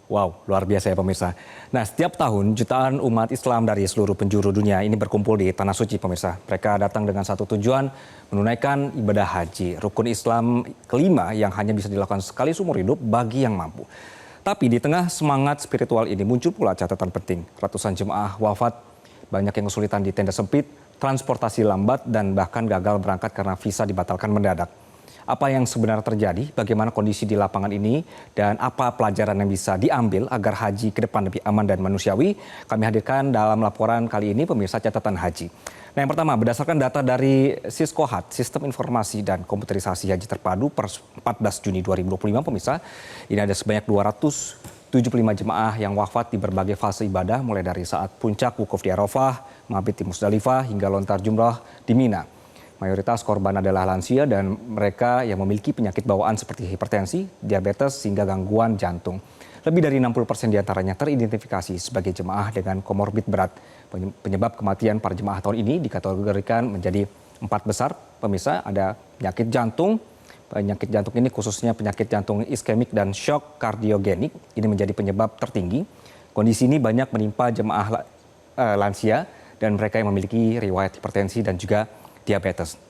Wow, luar biasa ya pemirsa. Nah, setiap tahun jutaan umat Islam dari seluruh penjuru dunia ini berkumpul di Tanah Suci pemirsa. Mereka datang dengan satu tujuan, menunaikan ibadah haji, rukun Islam kelima yang hanya bisa dilakukan sekali seumur hidup bagi yang mampu. Tapi di tengah semangat spiritual ini muncul pula catatan penting. Ratusan jemaah wafat, banyak yang kesulitan di tenda sempit, transportasi lambat, dan bahkan gagal berangkat karena visa dibatalkan mendadak. Apa yang sebenarnya terjadi, bagaimana kondisi di lapangan ini, dan apa pelajaran yang bisa diambil agar haji ke depan lebih aman dan manusiawi, kami hadirkan dalam laporan kali ini pemirsa catatan haji. Nah, yang pertama, berdasarkan data dari Siskohat, Sistem Informasi dan Komputerisasi Haji Terpadu per 14 Juni 2025, pemirsa, ini ada sebanyak 275 jemaah yang wafat di berbagai fase ibadah, mulai dari saat puncak wukuf di Arafah, mabit di Musdalifah, hingga lontar jumrah di Mina. Mayoritas korban adalah lansia dan mereka yang memiliki penyakit bawaan seperti hipertensi, diabetes, hingga gangguan jantung. Lebih dari 60% diantaranya teridentifikasi sebagai jemaah dengan komorbid berat. Penyebab kematian para jemaah tahun ini dikategorikan menjadi 4 besar. Pemirsa, ada penyakit jantung. Penyakit jantung ini khususnya penyakit jantung iskemik dan shock kardiogenik. Ini menjadi penyebab tertinggi. Kondisi ini banyak menimpa jemaah lansia dan mereka yang memiliki riwayat hipertensi dan juga diabetes.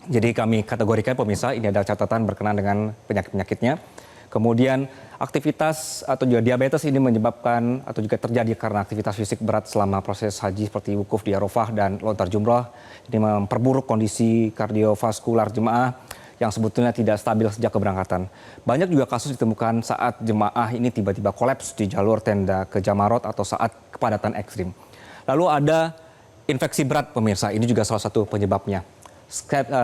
Jadi kami kategorikan pemirsa, ini adalah catatan berkenaan dengan penyakit-penyakitnya. Kemudian aktivitas atau juga diabetes ini menyebabkan atau juga terjadi karena aktivitas fisik berat selama proses haji seperti wukuf di Arafah dan lontar jumrah. Ini memperburuk kondisi kardiovaskular jemaah yang sebetulnya tidak stabil sejak keberangkatan. Banyak juga kasus ditemukan saat jemaah ini tiba-tiba kolaps di jalur tenda ke Jamarot atau saat kepadatan ekstrim. Lalu ada infeksi berat pemirsa, ini juga salah satu penyebabnya.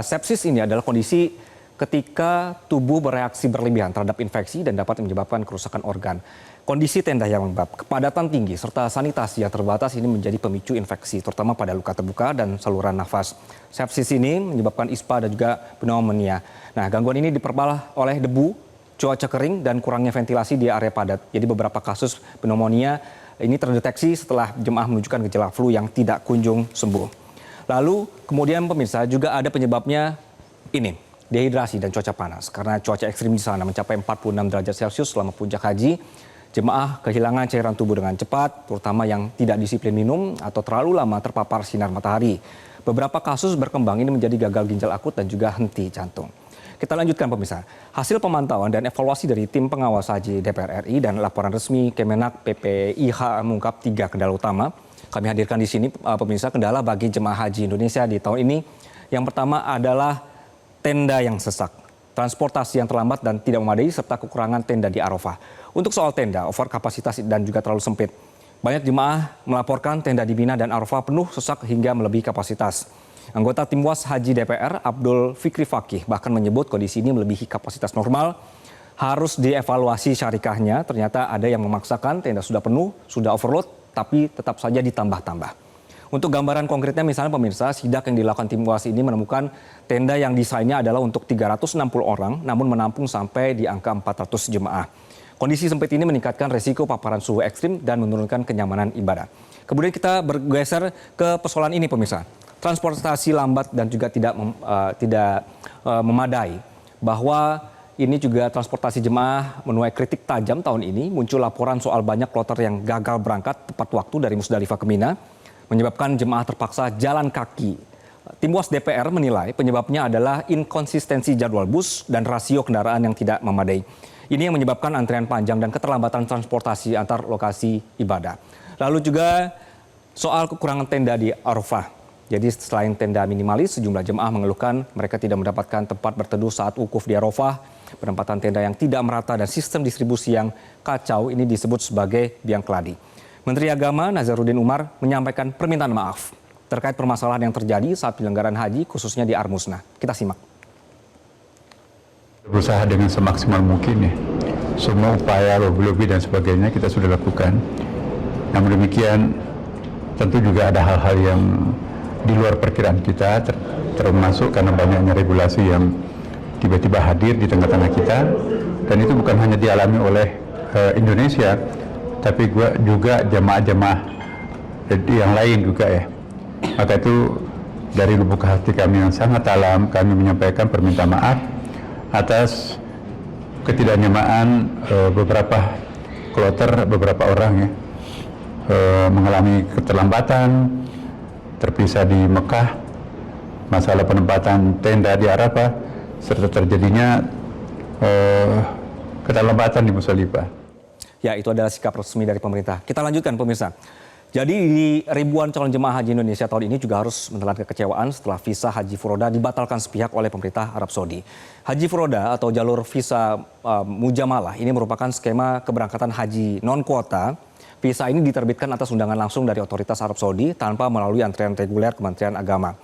Sepsis ini adalah kondisi ketika tubuh bereaksi berlebihan terhadap infeksi dan dapat menyebabkan kerusakan organ. Kondisi tenda yang lembab, kepadatan tinggi, serta sanitasi yang terbatas ini menjadi pemicu infeksi, terutama pada luka terbuka dan saluran nafas. Sepsis ini menyebabkan ispa dan juga pneumonia. Nah, gangguan ini diperparah oleh debu, cuaca kering, dan kurangnya ventilasi di area padat. Jadi beberapa kasus pneumonia ini terdeteksi setelah jemaah menunjukkan gejala flu yang tidak kunjung sembuh. Lalu kemudian pemirsa juga ada penyebabnya ini, dehidrasi dan cuaca panas. Karena cuaca ekstrim di sana mencapai 46 derajat Celcius selama puncak haji, jemaah kehilangan cairan tubuh dengan cepat, terutama yang tidak disiplin minum atau terlalu lama terpapar sinar matahari. Beberapa kasus berkembang ini menjadi gagal ginjal akut dan juga henti jantung. Kita lanjutkan pemirsa. Hasil pemantauan dan evaluasi dari tim pengawas haji DPR RI dan laporan resmi Kemenak PPIH mengungkap 3 kendala utama. Kami hadirkan di sini pemirsa kendala bagi jemaah haji Indonesia di tahun ini. Yang pertama adalah tenda yang sesak, transportasi yang terlambat dan tidak memadai, serta kekurangan tenda di Arafah. Untuk soal tenda, over kapasitas dan juga terlalu sempit. Banyak jemaah melaporkan tenda di Mina dan Arafah penuh sesak hingga melebihi kapasitas. Anggota Tim Was Haji DPR, Abdul Fikri Fakih, bahkan menyebut kondisi ini melebihi kapasitas normal. Harus dievaluasi syarikahnya, ternyata ada yang memaksakan tenda sudah penuh, sudah overload, tapi tetap saja ditambah-tambah. Untuk gambaran konkretnya misalnya pemirsa, sidak yang dilakukan Tim Was ini menemukan tenda yang desainnya adalah untuk 360 orang, namun menampung sampai di angka 400 jemaah. Kondisi sempit ini meningkatkan resiko paparan suhu ekstrim dan menurunkan kenyamanan ibadah. Kemudian kita bergeser ke persoalan ini pemirsa. Transportasi lambat dan juga tidak memadai. Bahwa ini juga transportasi jemaah menuai kritik tajam tahun ini. Muncul laporan soal banyak kloter yang gagal berangkat tepat waktu dari Musdalifah ke Mina, menyebabkan jemaah terpaksa jalan kaki. Tim Was DPR menilai penyebabnya adalah inkonsistensi jadwal bus dan rasio kendaraan yang tidak memadai. Ini yang menyebabkan antrian panjang dan keterlambatan transportasi antar lokasi ibadah. Lalu juga soal kekurangan tenda di Arafah. Jadi selain tenda minimalis, sejumlah jemaah mengeluhkan mereka tidak mendapatkan tempat berteduh saat wukuf di Arafah. Penempatan tenda yang tidak merata dan sistem distribusi yang kacau ini disebut sebagai biang keladi. Menteri Agama Nazaruddin Umar menyampaikan permintaan maaf terkait permasalahan yang terjadi saat penyelenggaraan haji khususnya di Armusna. Kita simak. Berusaha dengan semaksimal mungkin ya. Semua upaya lobby dan sebagainya kita sudah lakukan. Namun demikian tentu juga ada hal-hal yang di luar perkiraan kita, termasuk karena banyaknya regulasi yang tiba-tiba hadir di tengah-tengah kita, dan itu bukan hanya dialami oleh Indonesia, tapi juga jamaah-jamaah yang lain juga ya. Maka itu dari lubuk hati kami yang sangat dalam, kami menyampaikan permintaan maaf atas ketidaknyamaan beberapa kloter beberapa orang ya mengalami keterlambatan, terpisah di Mekah, masalah penempatan tenda di Arafah, serta terjadinya keterlambatan di Musdalifah. Ya, itu adalah sikap resmi dari pemerintah. Kita lanjutkan pemirsa. Jadi di ribuan calon jemaah haji Indonesia tahun ini juga harus menelan kekecewaan setelah visa Haji Furoda dibatalkan sepihak oleh pemerintah Arab Saudi. Haji Furoda atau jalur visa mujamalah ini merupakan skema keberangkatan haji non-kuota. Visa ini diterbitkan atas undangan langsung dari otoritas Arab Saudi tanpa melalui antrian reguler Kementerian Agama.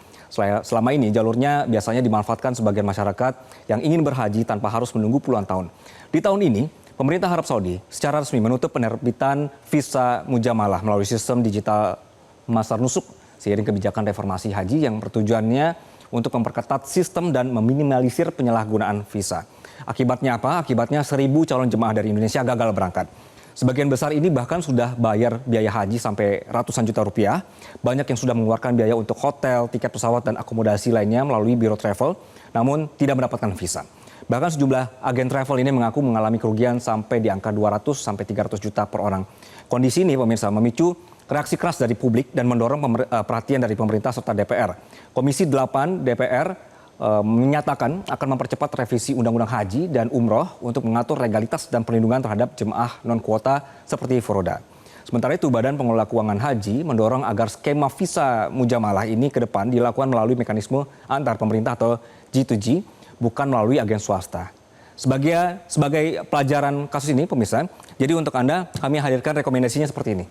Selama ini jalurnya biasanya dimanfaatkan sebagian masyarakat yang ingin berhaji tanpa harus menunggu puluhan tahun. Di tahun ini, pemerintah Arab Saudi secara resmi menutup penerbitan visa mujamalah melalui sistem digital Masar Nusuk seiring kebijakan reformasi haji yang bertujuannya untuk memperketat sistem dan meminimalisir penyalahgunaan visa. Akibatnya apa? Akibatnya 1.000 calon jemaah dari Indonesia gagal berangkat. Sebagian besar ini bahkan sudah bayar biaya haji sampai ratusan juta rupiah. Banyak yang sudah mengeluarkan biaya untuk hotel, tiket pesawat, dan akomodasi lainnya melalui biro travel, namun tidak mendapatkan visa. Bahkan sejumlah agen travel ini mengaku mengalami kerugian sampai di angka 200 sampai 300 juta per orang. Kondisi ini pemirsa memicu reaksi keras dari publik dan mendorong perhatian dari pemerintah serta DPR. Komisi 8 DPR menyatakan akan mempercepat revisi Undang-Undang Haji dan Umroh untuk mengatur legalitas dan perlindungan terhadap jemaah non-kuota seperti Furoda. Sementara itu, Badan Pengelola Keuangan Haji mendorong agar skema visa mujamalah ini ke depan dilakukan melalui mekanisme antar pemerintah atau G2G, bukan melalui agen swasta. Sebagai pelajaran kasus ini, pemirsa, jadi untuk Anda kami hadirkan rekomendasinya seperti ini.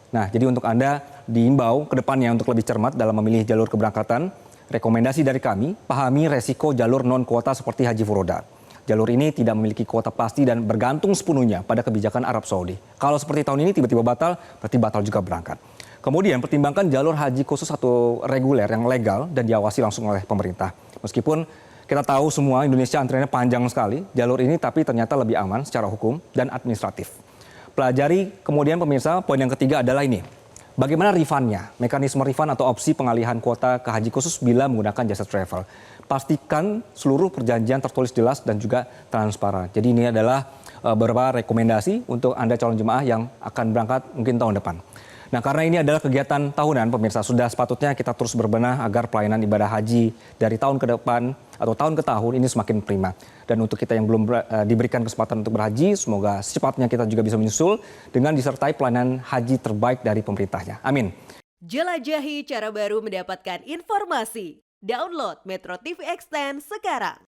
Nah, jadi untuk Anda diimbau ke depannya untuk lebih cermat dalam memilih jalur keberangkatan. Rekomendasi dari kami, pahami resiko jalur non-kuota seperti Haji Furoda. Jalur ini tidak memiliki kuota pasti dan bergantung sepenuhnya pada kebijakan Arab Saudi. Kalau seperti tahun ini tiba-tiba batal, berarti batal juga berangkat. Kemudian pertimbangkan jalur haji khusus atau reguler yang legal dan diawasi langsung oleh pemerintah. Meskipun kita tahu semua Indonesia antriannya panjang sekali, jalur ini tapi ternyata lebih aman secara hukum dan administratif. Pelajari kemudian pemirsa, poin yang ketiga adalah ini. Bagaimana refundnya, mekanisme refund atau opsi pengalihan kuota ke haji khusus bila menggunakan jasa travel. Pastikan seluruh perjanjian tertulis jelas dan juga transparan. Jadi ini adalah beberapa rekomendasi untuk Anda calon jemaah yang akan berangkat mungkin tahun depan. Nah, karena ini adalah kegiatan tahunan, pemirsa, sudah sepatutnya kita terus berbenah agar pelayanan ibadah haji dari tahun ke depan atau tahun ke tahun ini semakin prima. Dan untuk kita yang belum diberikan kesempatan untuk berhaji, semoga secepatnya kita juga bisa menyusul dengan disertai pelayanan haji terbaik dari pemerintahnya. Amin. Jelajahi cara baru mendapatkan informasi. Download Metro TV Extend sekarang.